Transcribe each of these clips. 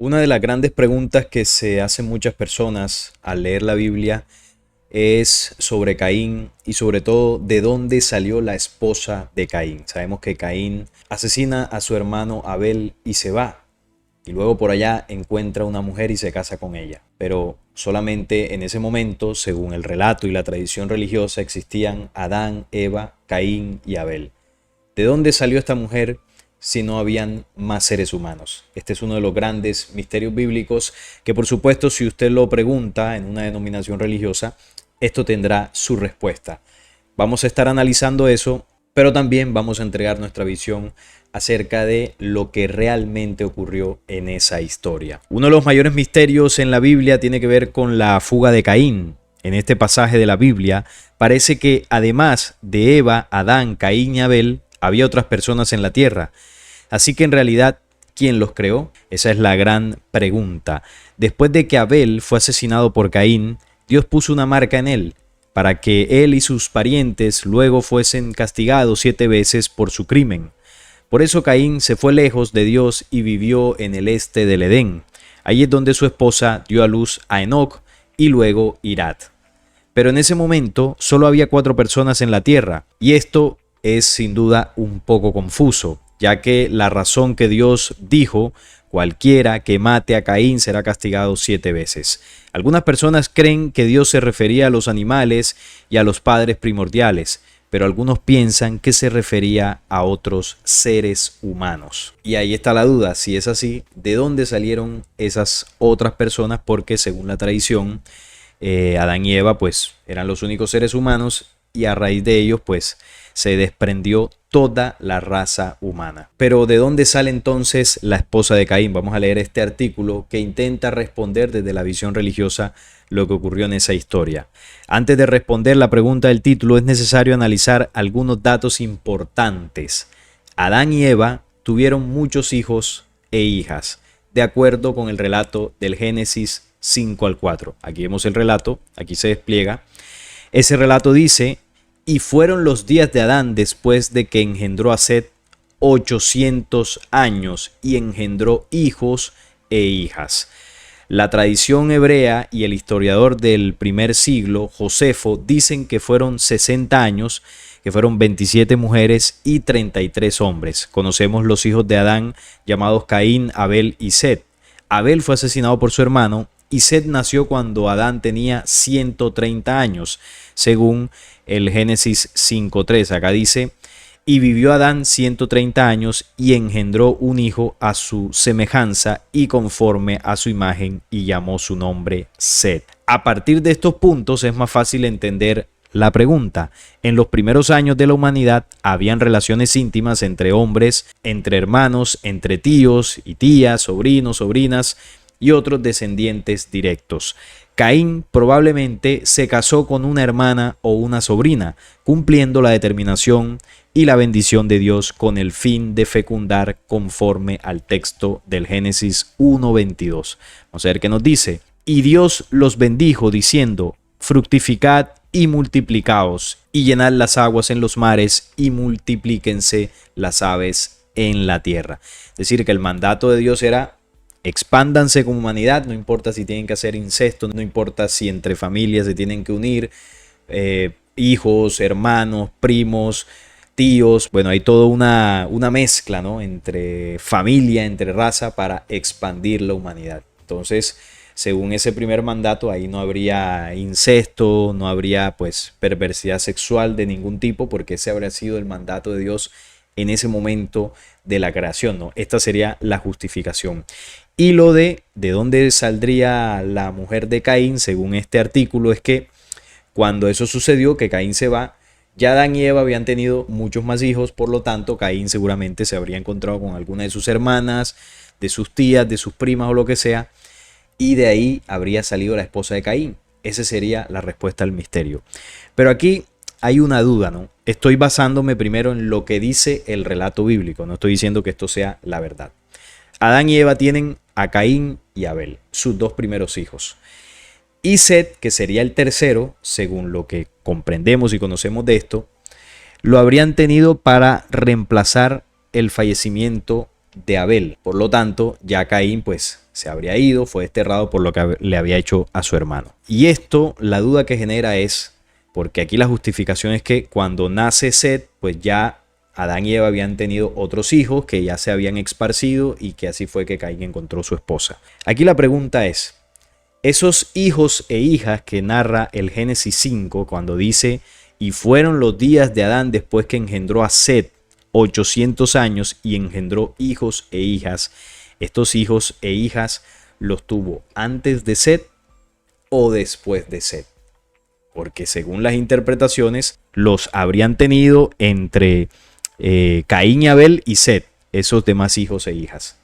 Una de las grandes preguntas que se hacen muchas personas al leer la Biblia es sobre Caín y sobre todo de dónde salió la esposa de Caín. Sabemos que Caín asesina a su hermano Abel y se va. Y luego por allá encuentra una mujer y se casa con ella. Pero solamente en ese momento, según el relato y la tradición religiosa, existían Adán, Eva, Caín y Abel. ¿De dónde salió esta mujer si no habían más seres humanos? Este es uno de los grandes misterios bíblicos que, por supuesto, si usted lo pregunta en una denominación religiosa, esto tendrá su respuesta. Vamos a estar analizando eso, pero también vamos a entregar nuestra visión acerca de lo que realmente ocurrió en esa historia. Uno de los mayores misterios en la Biblia tiene que ver con la fuga de Caín. En este pasaje de la Biblia parece que además de Eva, Adán, Caín y Abel, había otras personas en la tierra. Así que en realidad, ¿quién los creó? Esa es la gran pregunta. Después de que Abel fue asesinado por Caín, Dios puso una marca en él para que él y sus parientes luego fuesen castigados 7 veces por su crimen. Por eso Caín se fue lejos de Dios y vivió en el este del Edén. Allí es donde su esposa dio a luz a Enoc y luego Irad. Pero en ese momento solo había 4 personas en la tierra, y esto es sin duda un poco confuso, ya que la razón que Dios dijo, cualquiera que mate a Caín será castigado 7 veces. Algunas personas creen que Dios se refería a los animales y a los padres primordiales, pero algunos piensan que se refería a otros seres humanos. Y ahí está la duda, si es así, ¿de dónde salieron esas otras personas? Porque según la tradición, Adán y Eva pues eran los únicos seres humanos y a raíz de ellos pues se desprendió toda la raza humana. Pero ¿de dónde sale entonces la esposa de Caín? Vamos a leer este artículo que intenta responder desde la visión religiosa lo que ocurrió en esa historia. Antes de responder la pregunta del título es necesario analizar algunos datos importantes. Adán y Eva tuvieron muchos hijos e hijas, de acuerdo con el relato del Génesis 5 al 4. Aquí vemos el relato, aquí se despliega. Ese relato dice: y fueron los días de Adán después de que engendró a Set 800 años y engendró hijos e hijas. La tradición hebrea y el historiador del primer siglo, Josefo, dicen que fueron 60 años, que fueron 27 mujeres y 33 hombres. Conocemos los hijos de Adán llamados Caín, Abel y Set. Abel fue asesinado por su hermano y Set nació cuando Adán tenía 130 años, según el Génesis 5.3. Acá dice: y vivió Adán 130 años y engendró un hijo a su semejanza y conforme a su imagen, y llamó su nombre Set. A partir de estos puntos es más fácil entender la pregunta. En los primeros años de la humanidad habían relaciones íntimas entre hombres, entre hermanos, entre tíos y tías, sobrinos, sobrinas y otros descendientes directos. Caín probablemente se casó con una hermana o una sobrina, cumpliendo la determinación y la bendición de Dios con el fin de fecundar conforme al texto del Génesis 1:22. Vamos a ver qué nos dice. Y Dios los bendijo diciendo: fructificad y multiplicaos, y llenad las aguas en los mares, y multiplíquense las aves en la tierra. Es decir, que el mandato de Dios era: expándanse como humanidad, no importa si tienen que hacer incesto, no importa si entre familias se tienen que unir, hijos, hermanos, primos, tíos. Bueno, hay toda una mezcla, ¿no?, entre familia, entre raza, para expandir la humanidad. Entonces, según ese primer mandato, ahí no habría incesto, no habría pues perversidad sexual de ningún tipo, porque ese habría sido el mandato de Dios en ese momento de la creación, ¿no? Esta sería la justificación. Y lo de dónde saldría la mujer de Caín, según este artículo, es que cuando eso sucedió, que Caín se va, ya Adán y Eva habían tenido muchos más hijos, por lo tanto Caín seguramente se habría encontrado con alguna de sus hermanas, de sus tías, de sus primas o lo que sea, y de ahí habría salido la esposa de Caín. Esa sería la respuesta al misterio. Pero aquí hay una duda, ¿no? Estoy basándome primero en lo que dice el relato bíblico, no estoy diciendo que esto sea la verdad. Adán y Eva tienen a Caín y Abel, sus 2 primeros hijos. Y Set, que sería el tercero, según lo que comprendemos y conocemos de esto, lo habrían tenido para reemplazar el fallecimiento de Abel. Por lo tanto, ya Caín pues se habría ido, fue desterrado por lo que le había hecho a su hermano. Y esto, la duda que genera es, porque aquí la justificación es que cuando nace Set, pues ya Adán y Eva habían tenido otros hijos que ya se habían esparcido y que así fue que Caín encontró su esposa. Aquí la pregunta es, esos hijos e hijas que narra el Génesis 5 cuando dice, y fueron los días de Adán después que engendró a Set 800 años y engendró hijos e hijas. Estos hijos e hijas los tuvo antes de Set o después de Set. Porque según las interpretaciones los habrían tenido entre Caín y Abel y Set, esos demás hijos e hijas.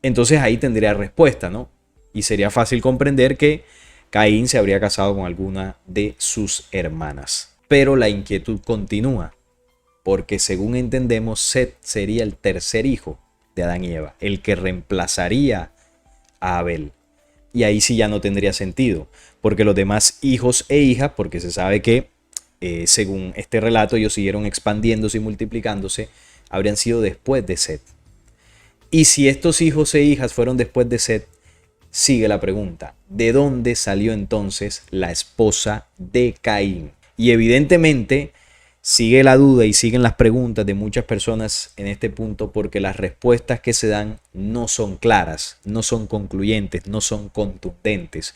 Entonces ahí tendría respuesta, ¿no? Y sería fácil comprender que Caín se habría casado con alguna de sus hermanas. Pero la inquietud continúa, porque según entendemos, Set sería el tercer hijo de Adán y Eva, el que reemplazaría a Abel. Y ahí sí ya no tendría sentido, porque los demás hijos e hijas, porque se sabe que según este relato ellos siguieron expandiéndose y multiplicándose, habrían sido después de Set. Y si estos hijos e hijas fueron después de Set, sigue la pregunta, ¿de dónde salió entonces la esposa de Caín? Y evidentemente sigue la duda y siguen las preguntas de muchas personas en este punto porque las respuestas que se dan no son claras, no son concluyentes, no son contundentes.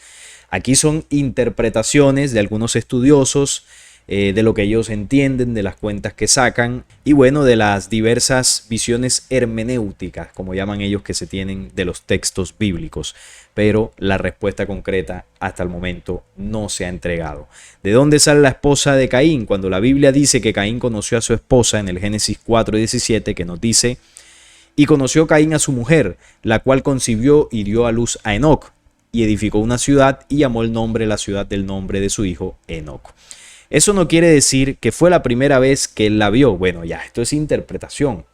Aquí son interpretaciones de algunos estudiosos, de lo que ellos entienden, de las cuentas que sacan y bueno, de las diversas visiones hermenéuticas, como llaman ellos, que se tienen de los textos bíblicos. Pero la respuesta concreta hasta el momento no se ha entregado. ¿De dónde sale la esposa de Caín? Cuando la Biblia dice que Caín conoció a su esposa en el Génesis 4:17, que nos dice, y conoció Caín a su mujer, la cual concibió y dio a luz a Enoc, y edificó una ciudad y llamó el nombre la ciudad del nombre de su hijo Enoc. Eso no quiere decir que fue la primera vez que él la vio. Bueno, ya, esto es interpretación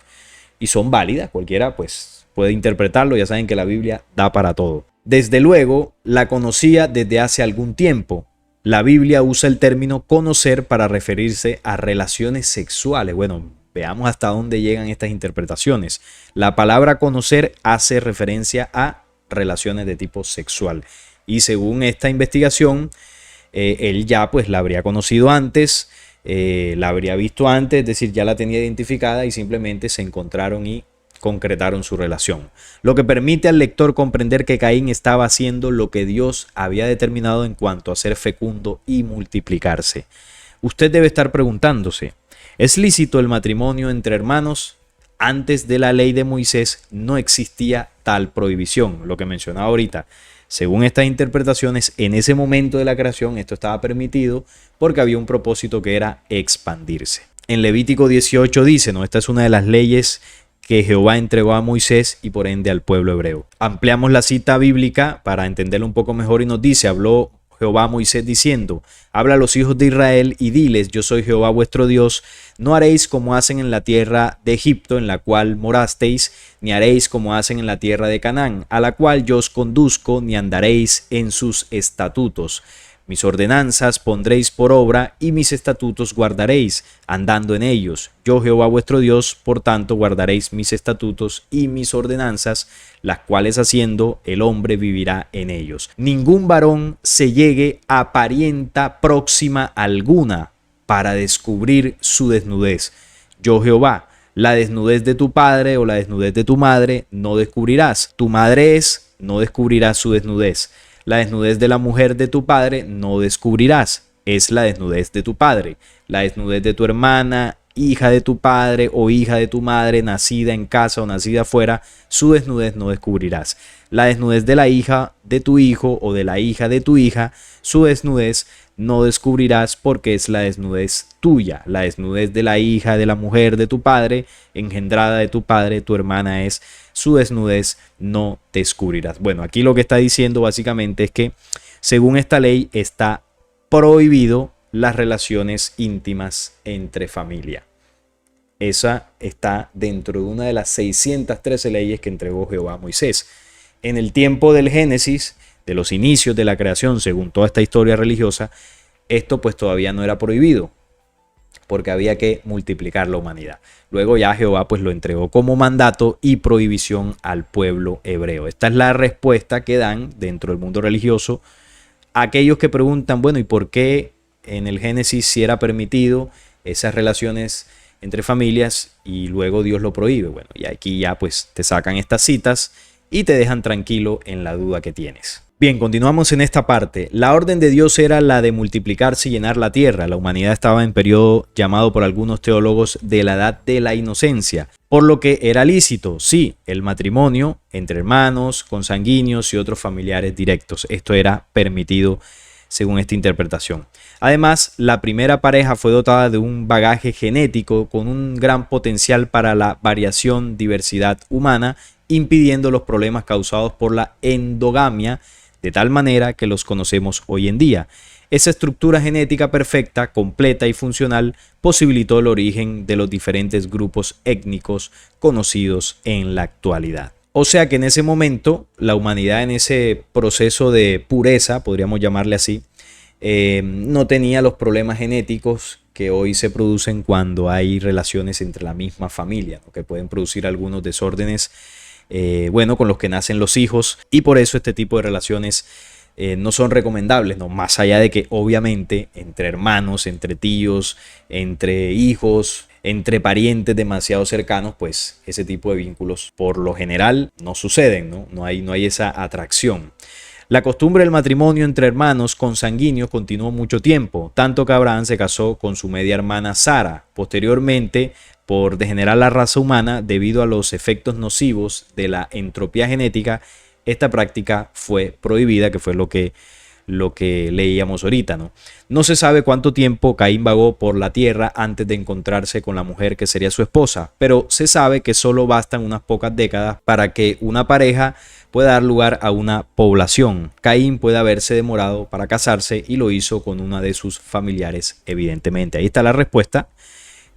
y son válidas, cualquiera pues puede interpretarlo, ya saben que la Biblia da para todo. Desde luego, la conocía desde hace algún tiempo. La Biblia usa el término conocer para referirse a relaciones sexuales. Bueno, veamos hasta dónde llegan estas interpretaciones. La palabra conocer hace referencia a relaciones de tipo sexual. Y según esta investigación, él ya pues la habría conocido antes, la habría visto antes, es decir, ya la tenía identificada y simplemente se encontraron y concretaron su relación. Lo que permite al lector comprender que Caín estaba haciendo lo que Dios había determinado en cuanto a ser fecundo y multiplicarse. Usted debe estar preguntándose, ¿es lícito el matrimonio entre hermanos? Antes de la ley de Moisés no existía tal prohibición, lo que mencionaba ahorita. Según estas interpretaciones, en ese momento de la creación esto estaba permitido porque había un propósito que era expandirse. En Levítico 18 dice, ¿no? Esta es una de las leyes que Jehová entregó a Moisés y por ende al pueblo hebreo. Ampliamos la cita bíblica para entenderlo un poco mejor y nos dice, habló Jehová a Moisés diciendo, habla a los hijos de Israel y diles, yo soy Jehová vuestro Dios, no haréis como hacen en la tierra de Egipto en la cual morasteis, ni haréis como hacen en la tierra de Canaán, a la cual yo os conduzco, ni andaréis en sus estatutos. Mis ordenanzas pondréis por obra y mis estatutos guardaréis, andando en ellos. Yo Jehová vuestro Dios, por tanto guardaréis mis estatutos y mis ordenanzas, las cuales haciendo el hombre vivirá en ellos. Ningún varón se llegue a parienta próxima alguna para descubrir su desnudez. Yo Jehová, la desnudez de tu padre o la desnudez de tu madre no descubrirás. Tu madre es, no descubrirás su desnudez. La desnudez de la mujer de tu padre no descubrirás, es la desnudez de tu padre. La desnudez de tu hermana, hija de tu padre o hija de tu madre, nacida en casa o nacida afuera, su desnudez no descubrirás. La desnudez de la hija de tu hijo o de la hija de tu hija, su desnudez no descubrirás porque es la desnudez tuya. La desnudez de la hija de la mujer de tu padre, engendrada de tu padre, tu hermana es, su desnudez no descubrirás. Bueno, aquí lo que está diciendo básicamente es que según esta ley está prohibido las relaciones íntimas entre familia. Esa está dentro de una de las 613 leyes que entregó Jehová a Moisés. En el tiempo del Génesis, de los inicios de la creación, según toda esta historia religiosa, esto pues todavía no era prohibido. porque había que multiplicar la humanidad. Luego ya Jehová pues lo entregó como mandato y prohibición al pueblo hebreo. Esta es la respuesta que dan dentro del mundo religioso aquellos que preguntan, bueno, ¿y por qué en el Génesis sí era permitido esas relaciones entre familias y luego Dios lo prohíbe? Bueno, y aquí ya pues te sacan estas citas y te dejan tranquilo en la duda que tienes. Bien, continuamos en esta parte. La orden de Dios era la de multiplicarse y llenar la tierra. La humanidad estaba en periodo llamado por algunos teólogos de la edad de la inocencia, por lo que era lícito, sí, el matrimonio entre hermanos, consanguíneos y otros familiares directos. Esto era permitido según esta interpretación. Además, la primera pareja fue dotada de un bagaje genético con un gran potencial para la variación, diversidad humana, impidiendo los problemas causados por la endogamia de tal manera que los conocemos hoy en día. Esa estructura genética perfecta, completa y funcional posibilitó el origen de los diferentes grupos étnicos conocidos en la actualidad. O sea que en ese momento, la humanidad en ese proceso de pureza, podríamos llamarle así, no tenía los problemas genéticos que hoy se producen cuando hay relaciones entre la misma familia, ¿no? Que pueden producir algunos desórdenes, con los que nacen los hijos, y por eso este tipo de relaciones no son recomendables, ¿no? Más allá de que obviamente entre hermanos, entre tíos, entre hijos, entre parientes demasiado cercanos, pues ese tipo de vínculos por lo general no suceden, ¿no? No hay esa atracción. La costumbre del matrimonio entre hermanos consanguíneos continuó mucho tiempo, tanto que Abraham se casó con su media hermana Sara. Posteriormente, por degenerar la raza humana debido a los efectos nocivos de la entropía genética, esta práctica fue prohibida, que fue lo que leíamos ahorita, ¿no? No se sabe cuánto tiempo Caín vagó por la tierra antes de encontrarse con la mujer que sería su esposa, pero se sabe que solo bastan unas pocas décadas para que una pareja pueda dar lugar a una población. Caín puede haberse demorado para casarse y lo hizo con una de sus familiares, evidentemente. Ahí está la respuesta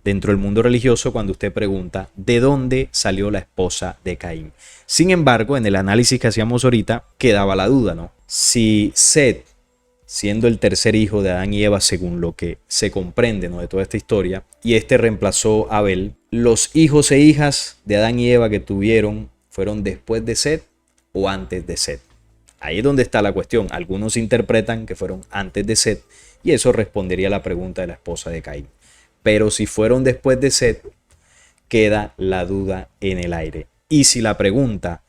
dentro del mundo religioso cuando usted pregunta de dónde salió la esposa de Caín. Sin embargo, en el análisis que hacíamos ahorita quedaba la duda, ¿no? Si Set, siendo el tercer hijo de Adán y Eva, según lo que se comprende, ¿no?, de toda esta historia, y este reemplazó a Abel, los hijos e hijas de Adán y Eva que tuvieron fueron después de Set o antes de Set. Ahí es donde está la cuestión. Algunos interpretan que fueron antes de Set y eso respondería a la pregunta de la esposa de Caín. Pero si fueron después de Set, queda la duda en el aire. Y si la pregunta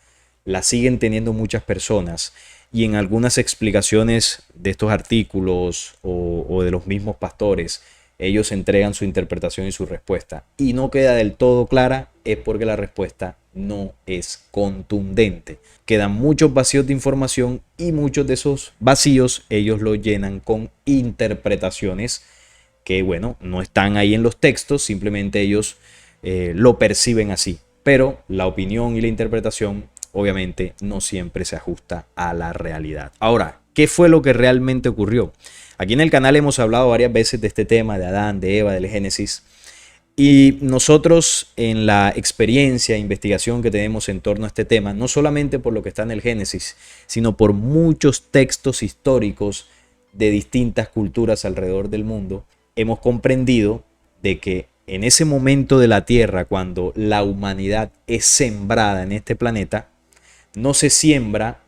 la siguen teniendo muchas personas y en algunas explicaciones de estos artículos o de los mismos pastores, ellos entregan su interpretación y su respuesta y no queda del todo clara, es porque la respuesta no es contundente. Quedan muchos vacíos de información y muchos de esos vacíos ellos los llenan con interpretaciones que, bueno, no están ahí en los textos, simplemente ellos lo perciben así. Pero la opinión y la interpretación obviamente no siempre se ajusta a la realidad. Ahora, ¿qué fue lo que realmente ocurrió? Aquí en el canal hemos hablado varias veces de este tema de Adán, de Eva, del Génesis. Y nosotros en la experiencia e investigación que tenemos en torno a este tema, no solamente por lo que está en el Génesis, sino por muchos textos históricos de distintas culturas alrededor del mundo, hemos comprendido de que en ese momento de la Tierra, cuando la humanidad es sembrada en este planeta, no se siembra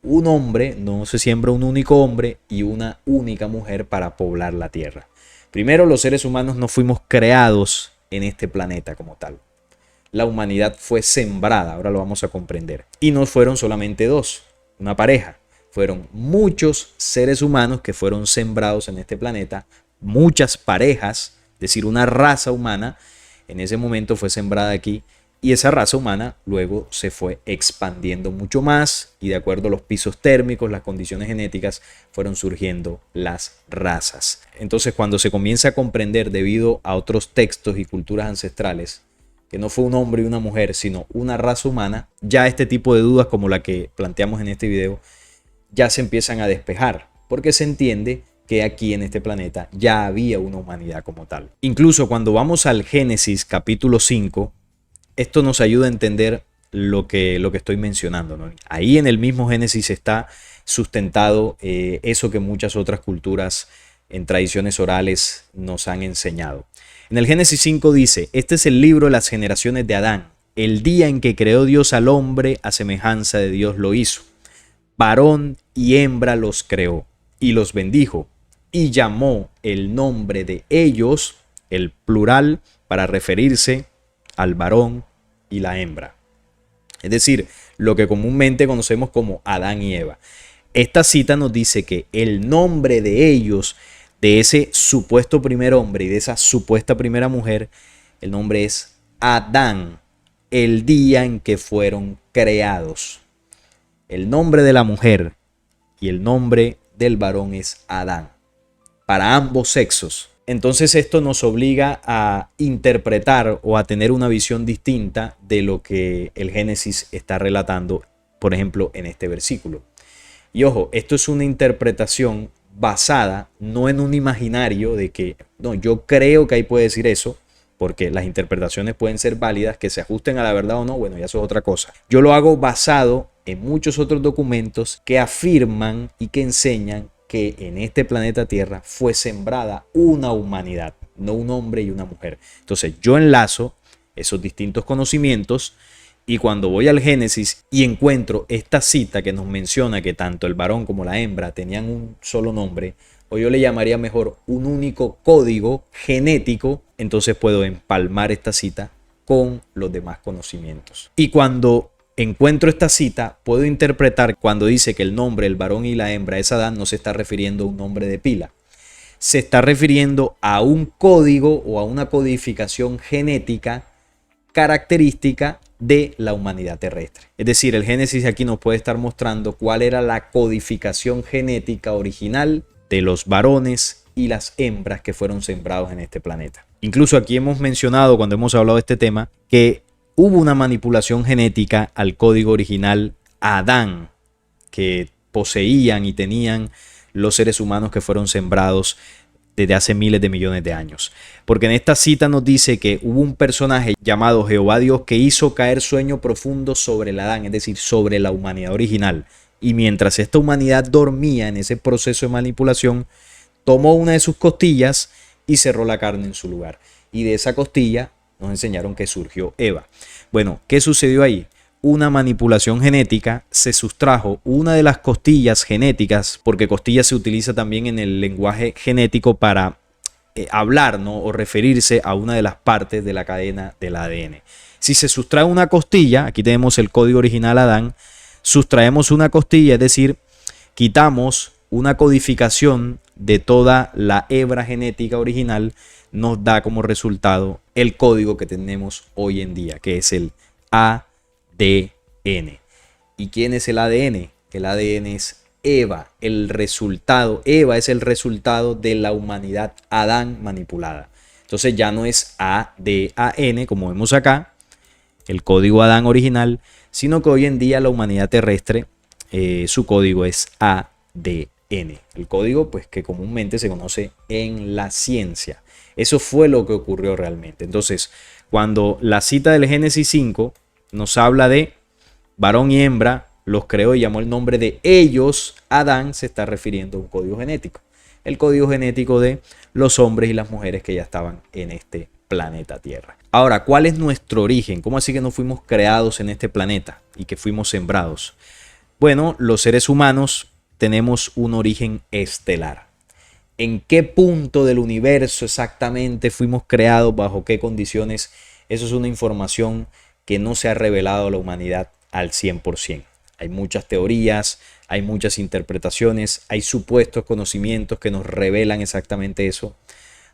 un hombre, no se siembra un único hombre y una única mujer para poblar la Tierra. Primero, los seres humanos no fuimos creados en este planeta como tal. La humanidad fue sembrada, ahora lo vamos a comprender. Y no fueron solamente dos, una pareja. Fueron muchos seres humanos que fueron sembrados en este planeta, muchas parejas, es decir, una raza humana en ese momento fue sembrada aquí y esa raza humana luego se fue expandiendo mucho más y de acuerdo a los pisos térmicos, las condiciones genéticas, fueron surgiendo las razas. Entonces, cuando se comienza a comprender debido a otros textos y culturas ancestrales que no fue un hombre y una mujer, sino una raza humana, ya este tipo de dudas como la que planteamos en este video ya se empiezan a despejar, porque se entiende que aquí en este planeta ya había una humanidad como tal. Incluso cuando vamos al Génesis capítulo 5, esto nos ayuda a entender lo que estoy mencionando, ¿no? Ahí en el mismo Génesis está sustentado eso que muchas otras culturas en tradiciones orales nos han enseñado. En el Génesis 5 dice, este es el libro de las generaciones de Adán. El día en que creó Dios al hombre, a semejanza de Dios lo hizo. Varón y hembra los creó y los bendijo y llamó el nombre de ellos, el plural, para referirse al varón y la hembra. Es decir, lo que comúnmente conocemos como Adán y Eva. Esta cita nos dice que el nombre de ellos, de ese supuesto primer hombre y de esa supuesta primera mujer, el nombre es Adán, el día en que fueron creados. El nombre de la mujer y el nombre del varón es Adán, para ambos sexos. Entonces esto nos obliga a interpretar o a tener una visión distinta de lo que el Génesis está relatando, por ejemplo, en este versículo. Y ojo, esto es una interpretación basada no en un imaginario de que, no, yo creo que ahí puede decir eso, porque las interpretaciones pueden ser válidas, que se ajusten a la verdad o no, bueno, ya eso es otra cosa. Yo lo hago basado en muchos otros documentos que afirman y que enseñan que en este planeta Tierra fue sembrada una humanidad, no un hombre y una mujer. Entonces yo enlazo esos distintos conocimientos y cuando voy al Génesis y encuentro esta cita que nos menciona que tanto el varón como la hembra tenían un solo nombre, o yo le llamaría mejor un único código genético, entonces puedo empalmar esta cita con los demás conocimientos. Y cuando encuentro esta cita, puedo interpretar cuando dice que el nombre, el varón y la hembra es Adán, no se está refiriendo a un nombre de pila. Se está refiriendo a un código o a una codificación genética característica de la humanidad terrestre. Es decir, el Génesis aquí nos puede estar mostrando cuál era la codificación genética original de los varones y las hembras que fueron sembrados en este planeta. Incluso aquí hemos mencionado, cuando hemos hablado de este tema, que hubo una manipulación genética al código original Adán que poseían y tenían los seres humanos que fueron sembrados desde hace miles de millones de años. Porque en esta cita nos dice que hubo un personaje llamado Jehová Dios que hizo caer sueño profundo sobre el Adán, es decir, sobre la humanidad original. Y mientras esta humanidad dormía en ese proceso de manipulación, tomó una de sus costillas y cerró la carne en su lugar. Y de esa costilla nos enseñaron que surgió Eva. Bueno, ¿qué sucedió ahí? Una manipulación genética, se sustrajo una de las costillas genéticas, porque costilla se utiliza también en el lenguaje genético para hablar, ¿no? O referirse a una de las partes de la cadena del ADN. Si se sustrae una costilla, aquí tenemos el código original Adán, sustraemos una costilla, es decir, quitamos una codificación de toda la hebra genética original, nos da como resultado el código que tenemos hoy en día, que es el ADN. ¿Y quién es el ADN? El ADN es Eva, el resultado. Eva es el resultado de la humanidad Adán manipulada. Entonces ya no es ADAN, como vemos acá, el código Adán original, sino que hoy en día la humanidad terrestre, su código es ADN. El código pues, que comúnmente se conoce en la ciencia. Eso fue lo que ocurrió realmente. Entonces, cuando la cita del Génesis 5 nos habla de varón y hembra, los creó y llamó el nombre de ellos, Adán, se está refiriendo a un código genético. El código genético de los hombres y las mujeres que ya estaban en este planeta Tierra. Ahora, ¿cuál es nuestro origen? ¿Cómo así que no fuimos creados en este planeta y que fuimos sembrados? Bueno, los seres humanos tenemos un origen estelar. ¿En qué punto del universo exactamente fuimos creados? ¿Bajo qué condiciones? Eso es una información que no se ha revelado a la humanidad al 100%. Hay muchas teorías, hay muchas interpretaciones, hay supuestos conocimientos que nos revelan exactamente eso,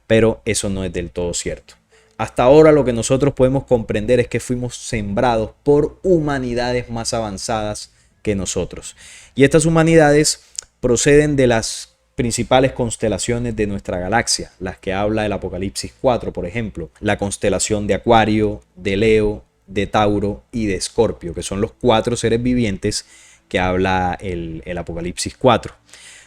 pero eso no es del todo cierto. Hasta ahora lo que nosotros podemos comprender es que fuimos sembrados por humanidades más avanzadas que nosotros. Y estas humanidades proceden de las principales constelaciones de nuestra galaxia, las que habla el Apocalipsis 4, por ejemplo, la constelación de Acuario, de Leo, de Tauro y de Escorpio, que son los 4 seres vivientes que habla el Apocalipsis 4.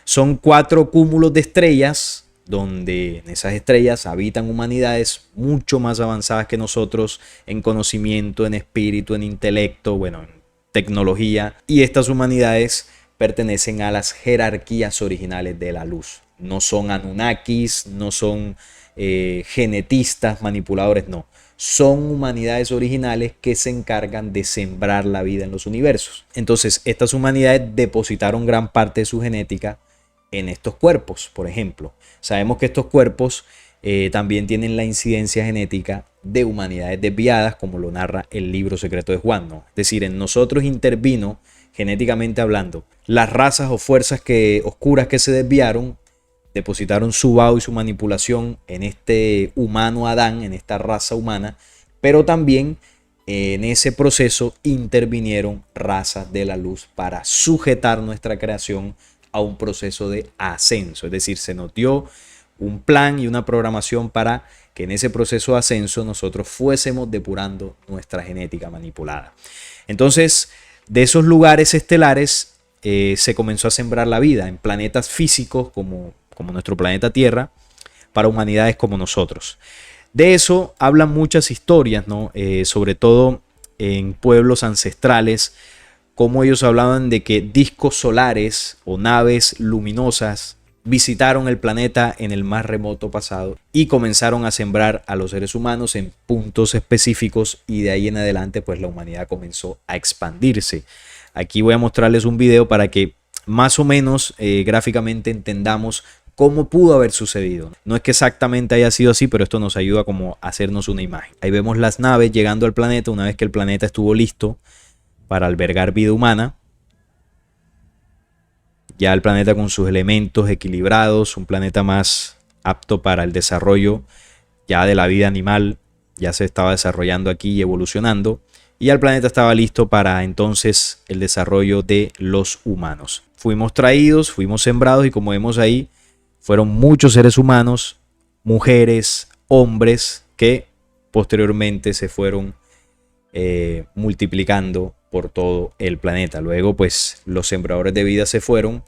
Son 4 cúmulos de estrellas, donde en esas estrellas habitan humanidades mucho más avanzadas que nosotros en conocimiento, en espíritu, en intelecto, bueno, en tecnología, y estas humanidades pertenecen a las jerarquías originales de la luz. No son Anunnakis, no son genetistas, manipuladores, no. Son humanidades originales que se encargan de sembrar la vida en los universos. Entonces, estas humanidades depositaron gran parte de su genética en estos cuerpos, por ejemplo. Sabemos que estos cuerpos también tienen la incidencia genética de humanidades desviadas, como lo narra el libro secreto de Juan, ¿no? Es decir, en nosotros intervino, genéticamente hablando, las razas o fuerzas oscuras que se desviaron, depositaron su vaho y su manipulación en este humano Adán, en esta raza humana, pero también en ese proceso intervinieron razas de la luz para sujetar nuestra creación a un proceso de ascenso. Es decir, se nos dio un plan y una programación para que en ese proceso de ascenso nosotros fuésemos depurando nuestra genética manipulada. Entonces, de esos lugares estelares se comenzó a sembrar la vida en planetas físicos como nuestro planeta Tierra, para humanidades como nosotros. De eso hablan muchas historias, ¿no? Sobre todo en pueblos ancestrales, como ellos hablaban de que discos solares o naves luminosas visitaron el planeta en el más remoto pasado y comenzaron a sembrar a los seres humanos en puntos específicos, y de ahí en adelante pues la humanidad comenzó a expandirse. Aquí voy a mostrarles un video para que más o menos gráficamente entendamos cómo pudo haber sucedido. No es que exactamente haya sido así, pero esto nos ayuda como a hacernos una imagen. Ahí vemos las naves llegando al planeta una vez que el planeta estuvo listo para albergar vida humana. Ya el planeta con sus elementos equilibrados, un planeta más apto para el desarrollo ya de la vida animal, ya se estaba desarrollando aquí y evolucionando. Y el planeta estaba listo para entonces el desarrollo de los humanos. Fuimos traídos, fuimos sembrados, y como vemos ahí, fueron muchos seres humanos, mujeres, hombres, que posteriormente se fueron multiplicando por todo el planeta. Luego pues los sembradores de vida se fueron.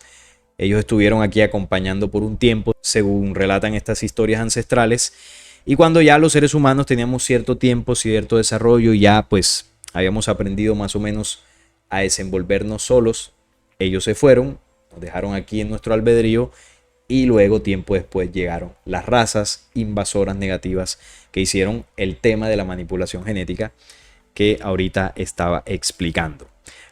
Ellos estuvieron aquí acompañando por un tiempo, según relatan estas historias ancestrales. Y cuando ya los seres humanos teníamos cierto tiempo, cierto desarrollo, y ya pues habíamos aprendido más o menos a desenvolvernos solos, ellos se fueron, nos dejaron aquí en nuestro albedrío. Y luego, tiempo después, llegaron las razas invasoras negativas que hicieron el tema de la manipulación genética que ahorita estaba explicando.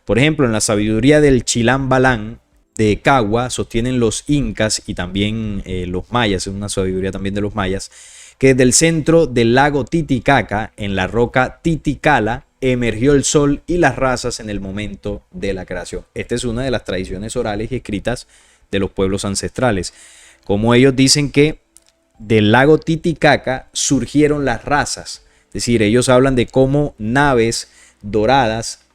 Por ejemplo, en la sabiduría del Chilam Balam de Cagua sostienen los incas y también los mayas, es una sabiduría también de los mayas, que desde el centro del lago Titicaca, en la roca Titicala, emergió el sol y las razas en el momento de la creación. Esta es una de las tradiciones orales y escritas de los pueblos ancestrales. Como ellos dicen que del lago Titicaca surgieron las razas. Es decir, ellos hablan de cómo naves doradas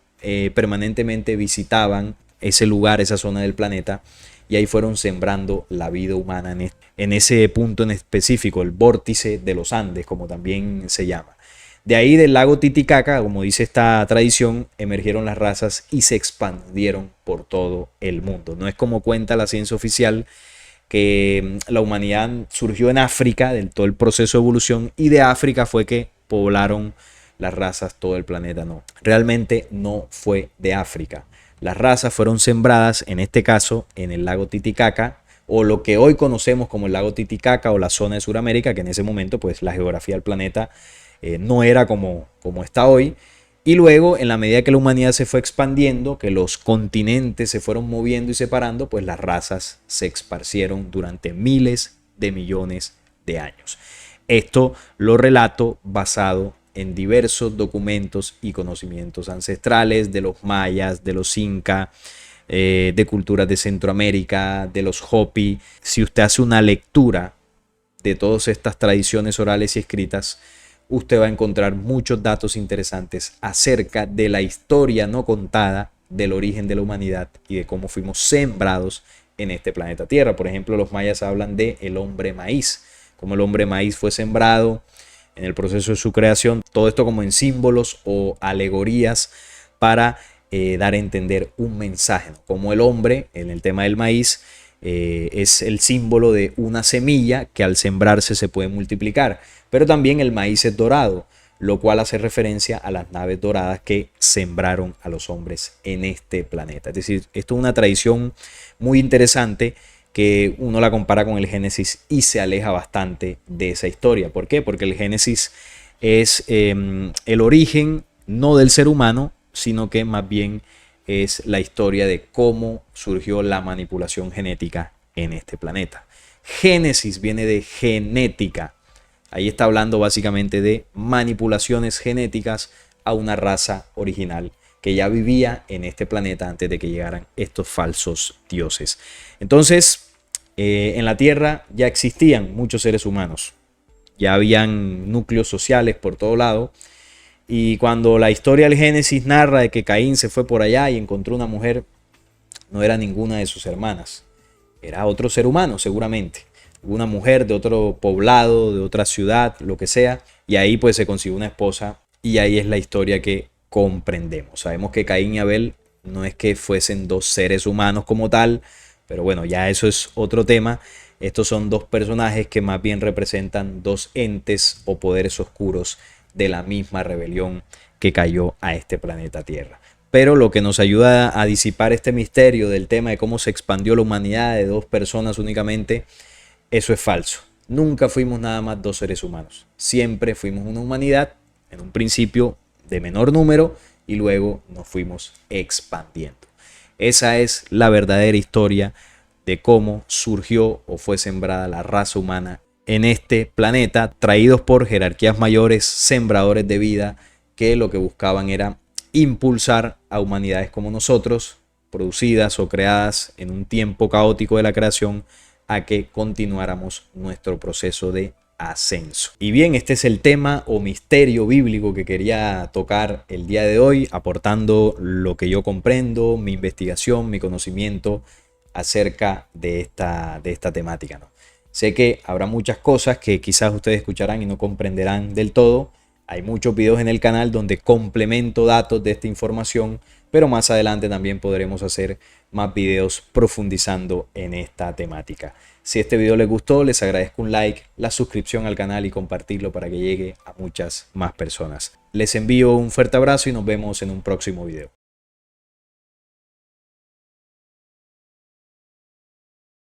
permanentemente visitaban ese lugar, esa zona del planeta, y ahí fueron sembrando la vida humana en ese punto en específico, el vórtice de los Andes, como también se llama. De ahí, del lago Titicaca, como dice esta tradición, emergieron las razas y se expandieron por todo el mundo. No es como cuenta la ciencia oficial, que la humanidad surgió en África, del todo el proceso de evolución, y de África fue que poblaron las razas todo el planeta. No, realmente no fue de África. Las razas fueron sembradas, en este caso, en el lago Titicaca, o lo que hoy conocemos como el lago Titicaca o la zona de Sudamérica, que en ese momento pues la geografía del planeta no era como está hoy. Y luego, en la medida que la humanidad se fue expandiendo, que los continentes se fueron moviendo y separando, pues las razas se esparcieron durante miles de millones de años. Esto lo relato basado en diversos documentos y conocimientos ancestrales de los mayas, de los incas, de culturas de Centroamérica, de los Hopi. Si usted hace una lectura de todas estas tradiciones orales y escritas, usted va a encontrar muchos datos interesantes acerca de la historia no contada del origen de la humanidad y de cómo fuimos sembrados en este planeta Tierra. Por ejemplo, los mayas hablan de el hombre maíz, cómo el hombre maíz fue sembrado en el proceso de su creación. Todo esto como en símbolos o alegorías para dar a entender un mensaje, ¿no? Como el hombre, en el tema del maíz, es el símbolo de una semilla que al sembrarse se puede multiplicar. Pero también el maíz es dorado, lo cual hace referencia a las naves doradas que sembraron a los hombres en este planeta. Es decir, esto es una tradición muy interesante que uno la compara con el Génesis y se aleja bastante de esa historia. ¿Por qué? Porque el Génesis es el origen no del ser humano, sino que más bien es la historia de cómo surgió la manipulación genética en este planeta. Génesis viene de genética. Ahí está hablando básicamente de manipulaciones genéticas a una raza original que ya vivía en este planeta antes de que llegaran estos falsos dioses. Entonces, en la Tierra ya existían muchos seres humanos. Ya habían núcleos sociales por todo lado. Y cuando la historia del Génesis narra de que Caín se fue por allá y encontró una mujer, no era ninguna de sus hermanas. Era otro ser humano, seguramente. Una mujer de otro poblado, de otra ciudad, lo que sea. Y ahí pues se consiguió una esposa. Y ahí es la historia que comprendemos. Sabemos que Caín y Abel no es que fuesen dos seres humanos como tal. Pero bueno, ya eso es otro tema. Estos son dos personajes que más bien representan dos entes o poderes oscuros de la misma rebelión que cayó a este planeta Tierra. Pero lo que nos ayuda a disipar este misterio del tema de cómo se expandió la humanidad de dos personas únicamente, eso es falso. Nunca fuimos nada más dos seres humanos. Siempre fuimos una humanidad, en un principio de menor número, y luego nos fuimos expandiendo. Esa es la verdadera historia de cómo surgió o fue sembrada la raza humana en este planeta, traídos por jerarquías mayores, sembradores de vida, que lo que buscaban era impulsar a humanidades como nosotros, producidas o creadas en un tiempo caótico de la creación, a que continuáramos nuestro proceso de ascenso. Y bien, este es el tema o misterio bíblico que quería tocar el día de hoy, aportando lo que yo comprendo, mi investigación, mi conocimiento acerca de esta temática, ¿no? Sé que habrá muchas cosas que quizás ustedes escucharán y no comprenderán del todo. Hay muchos videos en el canal donde complemento datos de esta información, pero más adelante también podremos hacer más videos profundizando en esta temática. Si este video les gustó, les agradezco un like, la suscripción al canal y compartirlo para que llegue a muchas más personas. Les envío un fuerte abrazo y nos vemos en un próximo video.